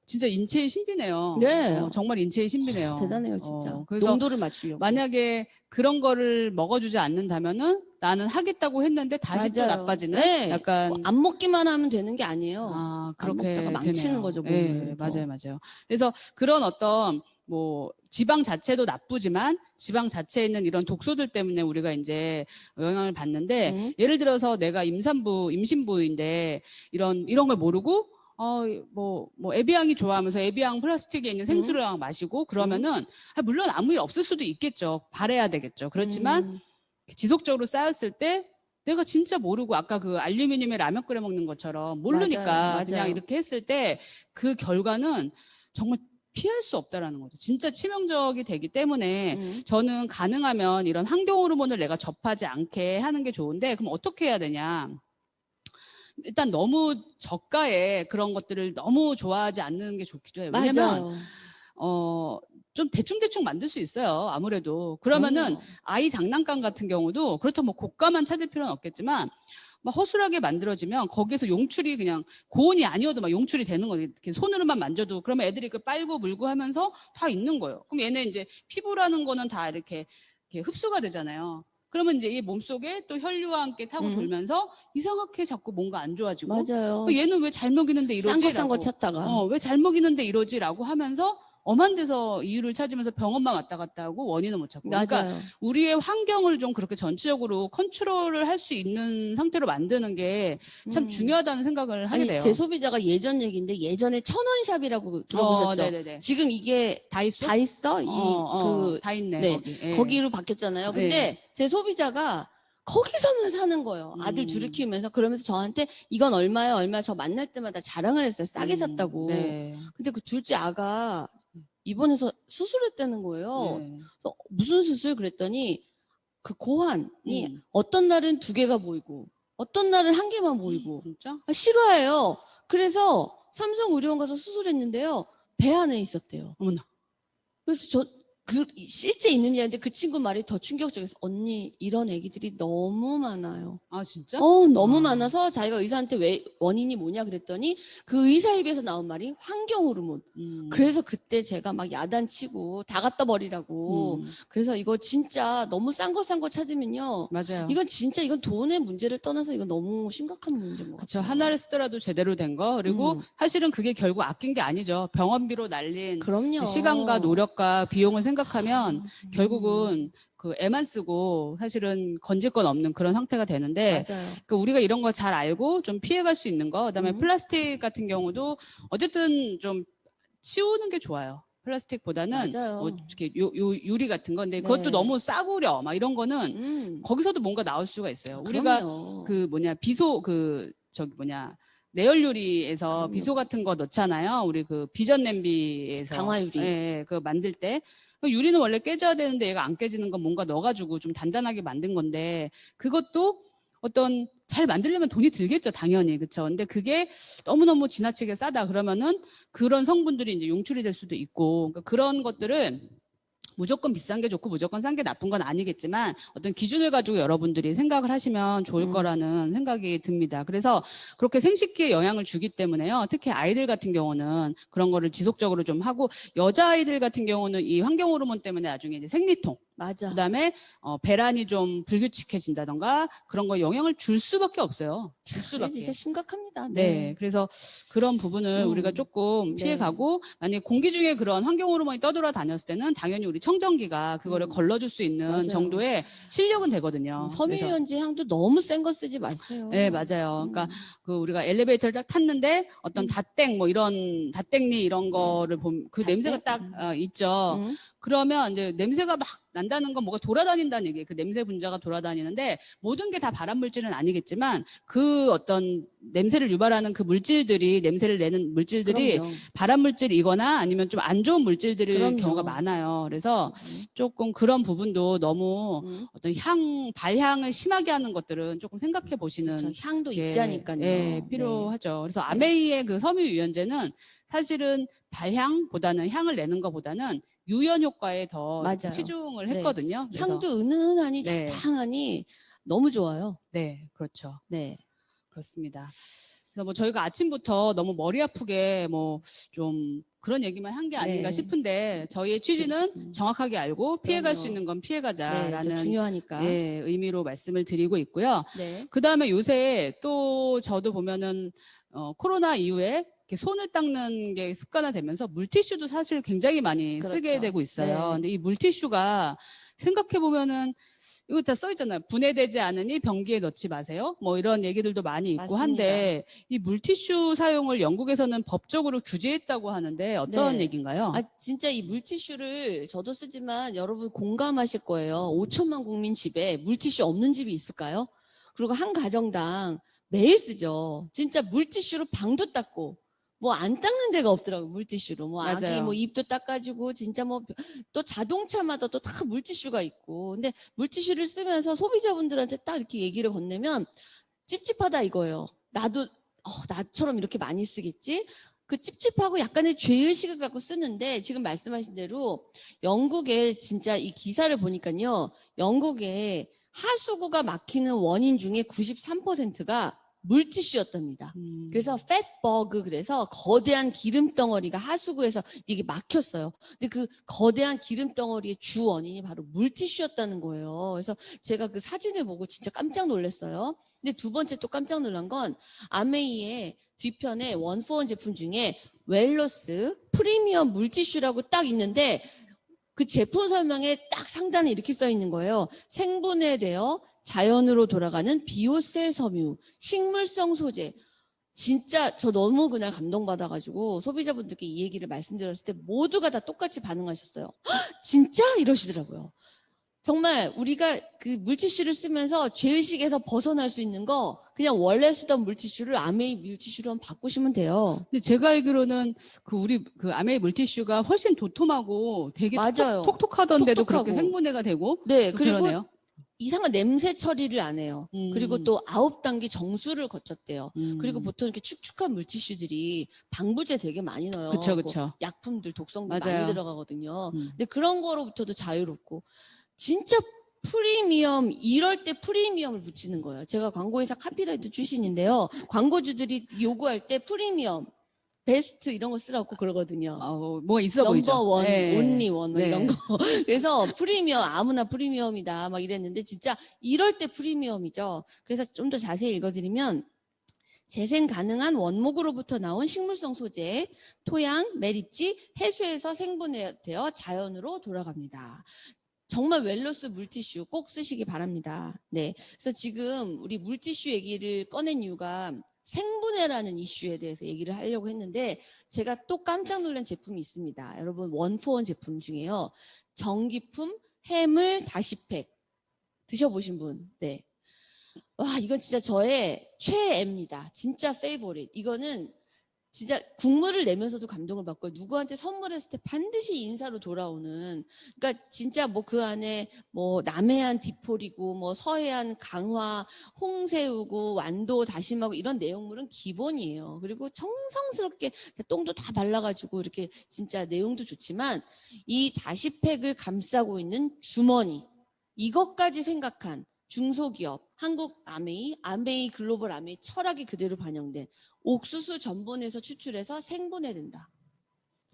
진짜 인체의 신비네요. 네. 정말 인체의 신비네요. 대단해요, 진짜. 그래서 농도를 맞추려고. 만약에 그런 거를 먹어주지 않는다면은 나는 하겠다고 했는데 다시 또 맞아요. 나빠지는 네. 약간 뭐 안 먹기만 하면 되는 게 아니에요. 그렇게 안 먹다가 망치는 되네요. 거죠, 몸을. 네, 맞아요. 그래서 그런 어떤 뭐 지방 자체도 나쁘지만 지방 자체에 있는 이런 독소들 때문에 우리가 이제 영향을 받는데 예를 들어서 내가 임신부인데 이런 걸 모르고 뭐 에비앙이 좋아하면서 에비앙 플라스틱에 있는 생수를 마시고 그러면은 물론 아무 일 없을 수도 있겠죠. 바래야 되겠죠. 그렇지만 지속적으로 쌓였을 때 내가 진짜 모르고 아까 그 알루미늄에 라면 끓여 먹는 것처럼 모르니까 맞아요. 그냥 이렇게 했을 때 그 결과는 정말 피할 수 없다라는 거죠. 진짜 치명적이 되기 때문에 저는 가능하면 이런 환경 호르몬을 내가 접하지 않게 하는 게 좋은데 그럼 어떻게 해야 되냐? 일단 너무 저가의 그런 것들을 너무 좋아하지 않는 게 좋기도 해요. 왜냐면 좀 대충 만들 수 있어요. 아무래도. 그러면은 아이 장난감 같은 경우도 그렇다고 뭐 고가만 찾을 필요는 없겠지만 막 허술하게 만들어지면 거기에서 용출이 그냥 고온이 아니어도 막 용출이 되는 거예요. 이렇게 손으로만 만져도 그러면 애들이 그 빨고 물고 하면서 다 있는 거예요. 그럼 얘네 이제 피부라는 거는 다 이렇게 흡수가 되잖아요. 그러면 이제 이 몸속에 또 혈류와 함께 타고 돌면서 이상하게 자꾸 뭔가 안 좋아지고 맞아요. 얘는 왜 잘 먹이는데 이러지? 싼 거 찾다가. 왜 잘 먹이는데 이러지라고 하면서 엄한 데서 이유를 찾으면서 병원만 왔다 갔다 하고 원인을 못 찾고. 맞아요. 그러니까 우리의 환경을 좀 그렇게 전체적으로 컨트롤을 할 수 있는 상태로 만드는 게 참 중요하다는 생각을 하게 돼요. 제 소비자가 예전 얘기인데 예전에 1,000원샵이라고 들어보셨죠? 네네네. 지금 이게 다이소? 다 있어? 다 있네. 네. 거기. 예. 거기로 바뀌었잖아요. 근데 제 소비자가 거기서만 사는 거예요. 아들 둘을 키우면서. 그러면서 저한테 이건 얼마야 저 만날 때마다 자랑을 했어요. 싸게 샀다고. 네. 근데 그 둘째 아가 입원해서 수술했다는 거예요. 네. 그래서 무슨 수술? 그랬더니 그 고환이 어떤 날은 2개가 보이고 어떤 날은 1개만 보이고 진짜? 싫어해요. 그래서 삼성의료원 가서 수술했는데요. 배 안에 있었대요. 어머나. 그래서 실제 있는 일인데 그 친구 말이 더 충격적이었어. 언니, 이런 애기들이 너무 많아요. 아, 진짜? 너무 아. 많아서 자기가 의사한테 왜 원인이 뭐냐 그랬더니 그 의사 입에서 나온 말이 환경 호르몬. 그래서 그때 제가 막 야단치고 다 갖다 버리라고. 그래서 이거 진짜 너무 싼 거 찾으면요. 맞아요. 이건 진짜 이건 돈의 문제를 떠나서 이건 너무 심각한 문제인 것 그렇죠. 같아요. 하나를 쓰더라도 제대로 된 거. 그리고 사실은 그게 결국 아낀 게 아니죠. 병원비로 날린 그럼요. 그 시간과 노력과 비용을 생각하면 결국은 그 애만 쓰고 사실은 건질 건 없는 그런 상태가 되는데, 맞아요. 그 우리가 이런 거 잘 알고 좀 피해갈 수 있는 거. 그다음에 플라스틱 같은 경우도 어쨌든 좀 치우는 게 좋아요. 플라스틱보다는 맞아요. 뭐 이렇게 유리 같은 건데 네. 그것도 너무 싸구려 막 이런 거는 거기서도 뭔가 나올 수가 있어요. 우리가 그럼요. 그 뭐냐 비소 그 저기 뭐냐 내열유리에서 그럼요. 비소 같은 거 넣잖아요. 우리 그 비전 냄비에서 강화유리. 예, 그 만들 때 그 유리는 원래 깨져야 되는데 얘가 안 깨지는 건 뭔가 넣어가지고 좀 단단하게 만든 건데 그것도 어떤 잘 만들려면 돈이 들겠죠, 당연히. 그렇죠. 근데 그게 너무너무 지나치게 싸다 그러면은 그런 성분들이 이제 용출이 될 수도 있고, 그러니까 그런 것들을 무조건 비싼 게 좋고 무조건 싼 게 나쁜 건 아니겠지만 어떤 기준을 가지고 여러분들이 생각을 하시면 좋을 거라는 생각이 듭니다. 그래서 그렇게 생식기에 영향을 주기 때문에요. 특히 아이들 같은 경우는 그런 거를 지속적으로 좀 하고, 여자아이들 같은 경우는 이 환경 호르몬 때문에 나중에 이제 생리통, 맞아. 그다음에 배란이 좀 불규칙해진다던가 그런 거 영향을 줄 수밖에 없어요. 줄 그게 수밖에. 진짜 심각합니다. 네, 그래서 그런 부분을 우리가 조금 네. 피해가고, 만약에 공기 중에 그런 환경 호르몬이 떠돌아다녔을 때는 당연히 우리 청정기가 그거를 걸러줄 수 있는 맞아요. 정도의 실력은 되거든요. 그래서 섬유유연제 향도 너무 센 거 쓰지 마세요. 네, 맞아요. 그러니까 그 우리가 엘리베이터를 딱 탔는데 어떤 다땡 뭐 이런 다땡리 이런 거를 보면 그 냄새가 딱 있죠. 그러면 이제 냄새가 막 난다는 건 뭐가 돌아다닌다는 얘기예요. 그 냄새 분자가 돌아다니는데 모든 게 다 발암 물질은 아니겠지만 그 어떤 냄새를 유발하는 그 물질들이, 냄새를 내는 물질들이 그럼요. 발암 물질이거나 아니면 좀 안 좋은 물질들일 그럼요. 경우가 많아요. 그래서 조금 그런 부분도 너무 어떤 발향을 심하게 하는 것들은 조금 생각해 보시는 그렇죠. 향도 게, 입자니까요. 예, 필요하죠. 그래서 아메이의 그 섬유유연제는 사실은 발향보다는, 향을 내는 것보다는 유연 효과에 더 맞아요. 치중을 네. 했거든요. 그래서 향도 은은하니 네. 적당하니 너무 좋아요. 네, 그렇죠. 네. 그렇습니다. 그래서 뭐 저희가 아침부터 너무 머리 아프게 뭐 좀 그런 얘기만 한 게 아닌가 네. 싶은데, 저희의 취지는 정확하게 알고 피해갈 수 그럼요. 있는 건 네, 피해가자라는 또 중요하니까. 예, 의미로 말씀을 드리고 있고요. 네. 그다음에 요새 또 저도 보면은 코로나 이후에 이렇게 손을 닦는 게 습관화되면서 물티슈도 사실 굉장히 많이 쓰게 그렇죠. 되고 있어요. 네. 근데 이 물티슈가 생각해 보면은 이거 다 써 있잖아요. 분해되지 않으니 변기에 넣지 마세요. 뭐 이런 얘기들도 많이 있고 맞습니다. 한데, 이 물티슈 사용을 영국에서는 법적으로 규제했다고 하는데 어떤 네. 얘기인가요? 진짜 이 물티슈를 저도 쓰지만 여러분 공감하실 거예요. 5천만 국민 집에 물티슈 없는 집이 있을까요? 그리고 한 가정당 매일 쓰죠. 진짜 물티슈로 방도 닦고, 뭐 안 닦는 데가 없더라고요. 물티슈로. 뭐 아기 맞아요. 뭐 입도 닦아주고, 진짜 뭐 또 자동차마다 또 다 물티슈가 있고. 근데 물티슈를 쓰면서 소비자분들한테 딱 이렇게 얘기를 건네면 찝찝하다 이거예요. 나도 나처럼 이렇게 많이 쓰겠지? 그 찝찝하고 약간의 죄의식을 갖고 쓰는데, 지금 말씀하신 대로 영국에 진짜 이 기사를 보니까요, 영국에 하수구가 막히는 원인 중에 93%가 물티슈였답니다. 그래서 팻버그, 그래서 거대한 기름 덩어리가 하수구에서 이게 막혔어요. 근데 그 거대한 기름 덩어리의 주 원인이 바로 물티슈였다는 거예요. 그래서 제가 그 사진을 보고 진짜 깜짝 놀랐어요. 근데 두 번째 또 깜짝 놀란 건 아메이의 뒤편에 원포원 제품 중에 웰로스 프리미엄 물티슈라고 딱 있는데, 그 제품 설명에 딱 상단에 이렇게 써 있는 거예요. 생분해되어 자연으로 돌아가는 비오셀 섬유, 식물성 소재. 진짜 저 너무 그날 감동받아가지고 소비자분들께 이 얘기를 말씀드렸을 때 모두가 다 똑같이 반응하셨어요. 진짜? 이러시더라고요. 정말 우리가 그 물티슈를 쓰면서 죄의식에서 벗어날 수 있는 거, 그냥 원래 쓰던 물티슈를 아메이 물티슈로 한번 바꾸시면 돼요. 근데 제가 알기로는 우리 아메이 물티슈가 훨씬 도톰하고 되게 맞아요. 톡톡하던데도 톡톡하고. 그렇게 생분해가 되고. 네, 그리고 그러네요. 이상한 냄새 처리를 안 해요. 그리고 음. 또 9단계 정수를 거쳤대요. 그리고 음. 보통 이렇게 축축한 물티슈들이 방부제 되게 많이 넣어요. 그쵸, 뭐 그쵸. 약품들 독성도 많이 맞아요. 들어가거든요. 음. 근데 그런 거로부터도 자유롭고 진짜 프리미엄 이럴 때 프리미엄을 붙이는 거예요. 제가 광고회사 카피라이터 출신인데요. 광고주들이 요구할 때 프리미엄, 베스트 이런 거 쓰라고 그러거든요. 뭐 있어 보이죠. 넘버 원, 네. 온리 원, 뭐 네. 이런 거. 그래서 프리미엄, 아무나 프리미엄이다, 막 이랬는데, 진짜 이럴 때 프리미엄이죠. 그래서 좀 더 자세히 읽어드리면, 재생 가능한 원목으로부터 나온 식물성 소재, 토양, 매립지, 해수에서 생분해되어 자연으로 돌아갑니다. 정말 웰로스 물티슈 꼭 쓰시기 바랍니다. 네. 그래서 지금 우리 물티슈 얘기를 꺼낸 이유가 생분해라는 이슈에 대해서 얘기를 하려고 했는데 제가 또 깜짝 놀란 제품이 있습니다. 여러분 원포원 제품 중에요. 전기품 해물 다시팩 드셔보신 분? 네. 와 이건 진짜 저의 최애입니다. 진짜 페이보릿. 이거는 진짜 국물을 내면서도 감동을 받고 누구한테 선물했을 때 반드시 인사로 돌아오는 그러니까 진짜 뭐 그 안에 뭐 남해안 디폴이고 뭐 서해안 강화 홍새우고 완도 다시마고 이런 내용물은 기본이에요. 그리고 정성스럽게 똥도 다 발라가지고 이렇게 진짜 내용도 좋지만 이 다시팩을 감싸고 있는 주머니 이것까지 생각한 중소기업, 한국 아메이 글로벌 아메이 철학이 그대로 반영된 옥수수 전분에서 추출해서 생분해된다.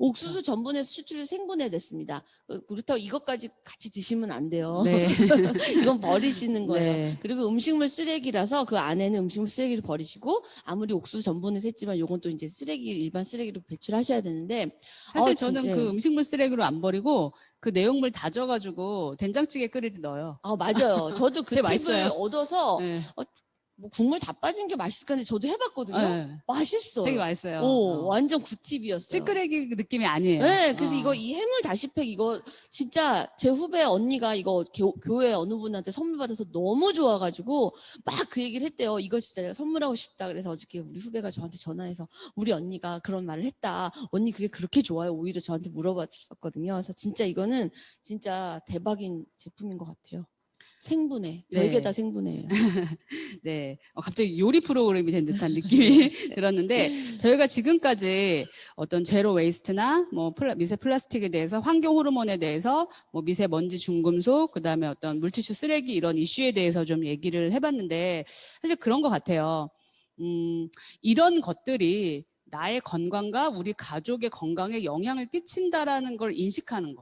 옥수수 전분에서 추출해서 생분해됐습니다. 그렇다고 이것까지 같이 드시면 안 돼요. 네. 이건 버리시는 거예요. 네. 그리고 음식물 쓰레기라서 그 안에는 음식물 쓰레기를 버리시고 아무리 옥수수 전분에서 했지만 이건 또 이제 쓰레기 일반 쓰레기로 배출하셔야 되는데 사실 저는 네. 그 음식물 쓰레기로 안 버리고 그 내용물 다져가지고 된장찌개 끓일 때 넣어요. 맞아요. 저도 그 되게 팁을 맛있어요. 얻어서 네. 뭐 국물 다 빠진 게 맛있을 건데 저도 해봤거든요. 네. 맛있어요. 되게 맛있어요. 완전 굿팁이었어요. 찌끄레기 그 느낌이 아니에요. 네, 그래서 이거 이 해물 다시팩 이거 진짜 제 후배 언니가 이거 교회 어느 분한테 선물 받아서 너무 좋아가지고 막 그 얘기를 했대요. 이거 진짜 내가 선물하고 싶다. 그래서 어저께 우리 후배가 저한테 전화해서 우리 언니가 그런 말을 했다. 언니 그게 그렇게 좋아요. 오히려 저한테 물어봤었거든요. 그래서 진짜 이거는 진짜 대박인 제품인 것 같아요. 생분해. 별게 네. 다 생분해예요. 네. 갑자기 요리 프로그램이 된 듯한 느낌이 들었는데 저희가 지금까지 어떤 제로 웨이스트나 뭐 미세 플라스틱에 대해서 환경 호르몬에 대해서 뭐 미세먼지 중금속 그다음에 어떤 물티슈 쓰레기 이런 이슈에 대해서 좀 얘기를 해봤는데 사실 그런 것 같아요. 이런 것들이 나의 건강과 우리 가족의 건강에 영향을 끼친다라는 걸 인식하는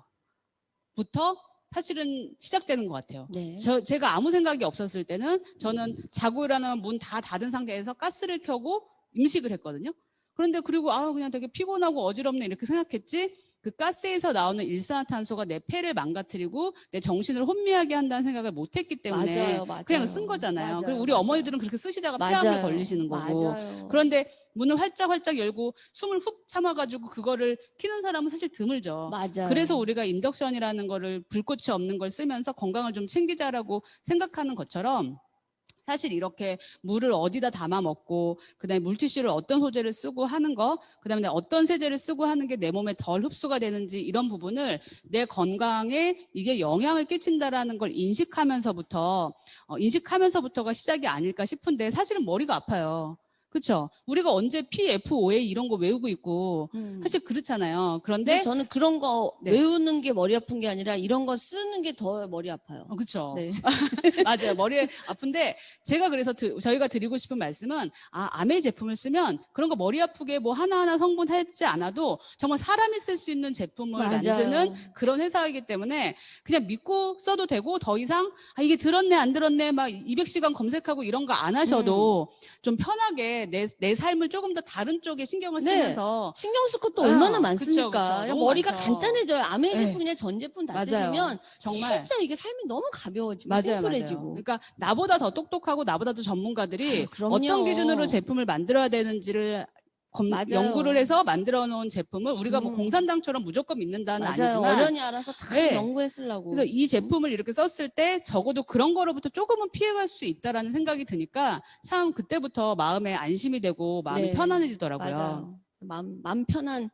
것부터 사실은 시작되는 것 같아요. 네. 제가 아무 생각이 없었을 때는 저는 자고 일어나면 문 다 닫은 상태에서 가스를 켜고 음식을 했거든요. 그런데 그리고 그냥 되게 피곤하고 어지럽네 이렇게 생각했지 그 가스에서 나오는 일산화탄소가 내 폐를 망가뜨리고 내 정신을 혼미하게 한다는 생각을 못했기 때문에 맞아요. 그냥 쓴 거잖아요. 맞아요. 그리고 우리 맞아요. 어머니들은 그렇게 쓰시다가 폐암에 걸리시는 거고 맞아요. 그런데 문을 활짝 열고 숨을 훅 참아가지고 그거를 키는 사람은 사실 드물죠. 맞아요. 그래서 우리가 인덕션이라는 거를 불꽃이 없는 걸 쓰면서 건강을 좀 챙기자라고 생각하는 것처럼 사실 이렇게 물을 어디다 담아 먹고 그다음에 물티슈를 어떤 소재를 쓰고 하는 거 그다음에 어떤 세제를 쓰고 하는 게 내 몸에 덜 흡수가 되는지 이런 부분을 내 건강에 이게 영향을 끼친다라는 걸 인식하면서부터가 시작이 아닐까 싶은데 사실은 머리가 아파요. 그렇죠? 우리가 언제 PFOA 이런 거 외우고 있고 사실 그렇잖아요. 그런데 저는 그런 거 네. 외우는 게 머리 아픈 게 아니라 이런 거 쓰는 게 더 머리 아파요. 그렇죠. 네. 맞아요. 머리에 아픈데 제가 그래서 저희가 드리고 싶은 말씀은 아메이 제품을 쓰면 그런 거 머리 아프게 뭐 하나하나 성분 하지 않아도 정말 사람이 쓸 수 있는 제품을 맞아요. 만드는 그런 회사이기 때문에 그냥 믿고 써도 되고 더 이상 이게 들었네 안 들었네 막 200시간 검색하고 이런 거 안 하셔도 좀 편하게 내 삶을 조금 더 다른 쪽에 신경을 네. 쓰면서 신경 쓸 것도 얼마나 많습니까? 그쵸. 너무 머리가 많죠. 간단해져요. 아메이 네. 제품이나 전 제품 다 맞아요. 쓰시면 정말. 진짜 이게 삶이 너무 가벼워지고 맞아요. 심플해지고. 그러니까 나보다 더 똑똑하고 나보다 더 전문가들이 그럼요. 어떤 기준으로 제품을 만들어야 되는지를 맞아요. 연구를 해서 만들어 놓은 제품을 우리가 뭐 공산당처럼 무조건 믿는다는 맞아요. 아니지만 어련히 알아서 다 네. 연구했으려고. 그래서 이 제품을 이렇게 썼을 때 적어도 그런 거로부터 조금은 피해갈 수 있다라는 생각이 드니까 참 그때부터 마음에 안심이 되고 마음이 네. 편안해지더라고요. 맞아요. 마음 편한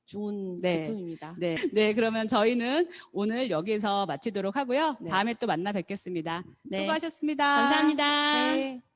좋은 네. 제품입니다. 네. 네, 그러면 저희는 오늘 여기서 마치도록 하고요. 네. 다음에 또 만나 뵙겠습니다. 네. 수고하셨습니다. 감사합니다. 네.